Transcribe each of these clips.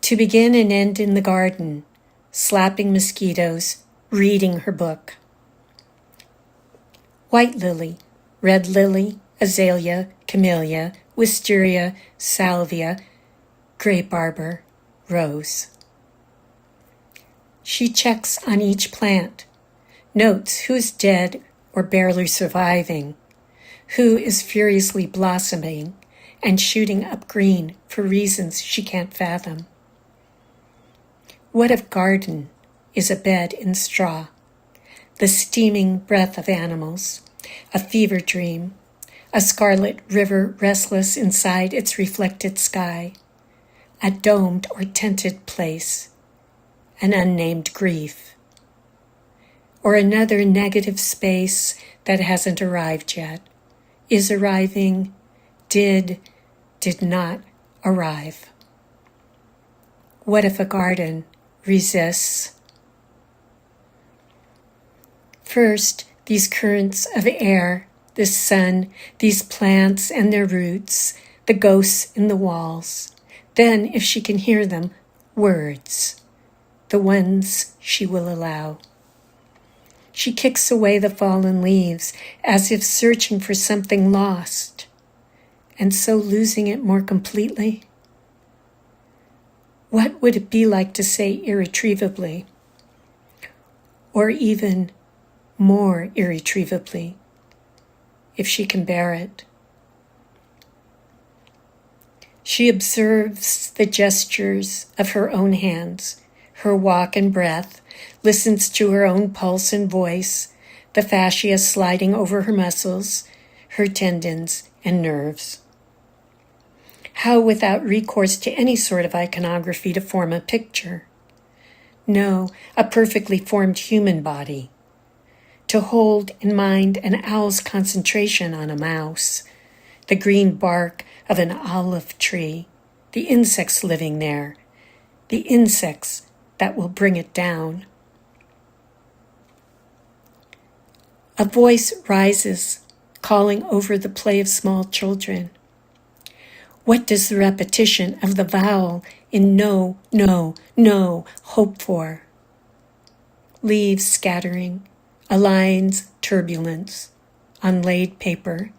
To begin and end in the garden, slapping mosquitoes, reading her book. White lily, red lily, azalea, camellia, wisteria, salvia, grape arbor, rose. She checks on each plant, notes who's dead or barely surviving, who is furiously blossoming and shooting up green for reasons she can't fathom. What if garden is a bed in straw, the steaming breath of animals, a fever dream, a scarlet river restless inside its reflected sky, a domed or tented place, an unnamed grief, or another negative space that hasn't arrived yet, is arriving, did not arrive. What if a garden resists? First, these currents of air, the sun, these plants and their roots, the ghosts in the walls. Then, if she can hear them, words, the ones she will allow. She kicks away the fallen leaves as if searching for something lost, and so losing it more completely. What would it be like to say irretrievably, or even more irretrievably, if she can bear it? She observes the gestures of her own hands, her walk and breath, listens to her own pulse and voice, the fascia sliding over her muscles, her tendons and nerves. How, without recourse to any sort of iconography, to form a picture? No, a perfectly formed human body. To hold in mind an owl's concentration on a mouse, the green bark of an olive tree, the insects living there, the insects that will bring it down. A voice rises, calling over the play of small children. What does the repetition of the vowel in no, no, no hope for? Leaves scattering, a line's turbulence, unlaid paper,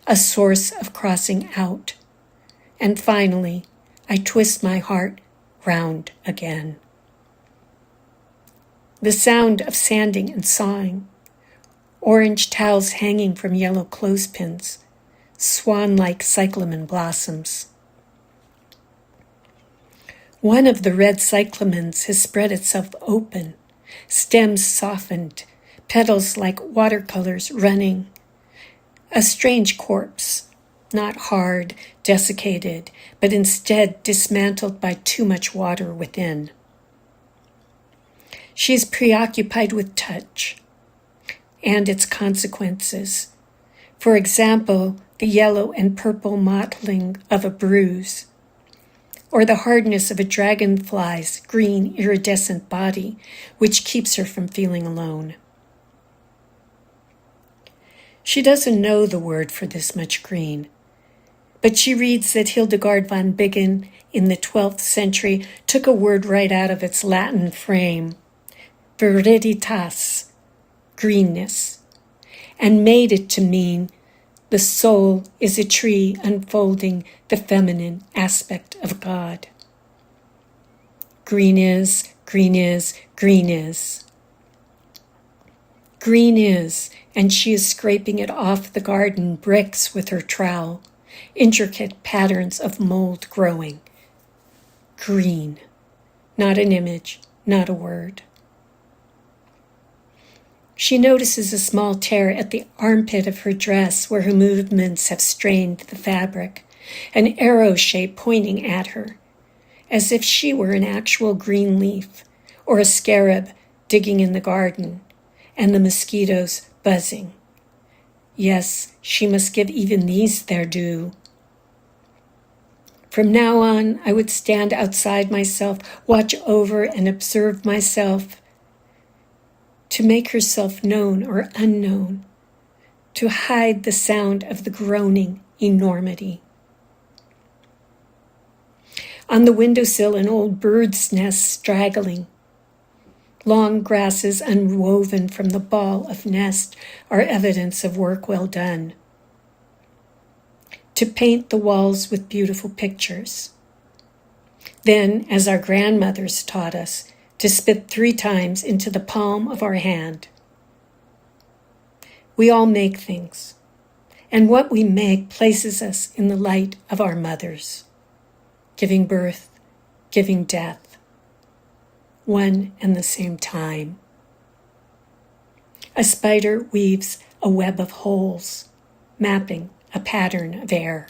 a source of crossing out. And finally, I twist my heart round again. The sound of sanding and sawing, orange towels hanging from yellow clothespins, swan-like cyclamen blossoms. One of the red cyclamens has spread itself open, stems softened, petals like watercolors running. A strange corpse, not hard, desiccated, but instead dismantled by too much water within. She is preoccupied with touch and its consequences. For example, the yellow and purple mottling of a bruise, or the hardness of a dragonfly's green iridescent body, which keeps her from feeling alone. She doesn't know the word for this much green, but she reads that Hildegard von Bingen in the 12th century took a word right out of its Latin frame, viriditas, greenness, and made it to mean the soul is a tree unfolding the feminine aspect of God. Green is, green is, green is. Green is, and she is scraping it off the garden bricks with her trowel, intricate patterns of mold growing. Green, not an image, not a word. She notices a small tear at the armpit of her dress where her movements have strained the fabric, an arrow shape pointing at her, as if she were an actual green leaf or a scarab digging in the garden, and the mosquitoes buzzing. Yes, she must give even these their due. From now on, I would stand outside myself, watch over and observe myself, to make herself known or unknown, to hide the sound of the groaning enormity. On the windowsill, an old bird's nest straggling. Long grasses unwoven from the ball of nest are evidence of work well done. To paint the walls with beautiful pictures. Then, as our grandmothers taught us, to spit 3 times into the palm of our hand. We all make things, and what we make places us in the light of our mothers, giving birth, giving death, one and the same time. A spider weaves a web of holes, mapping a pattern of air.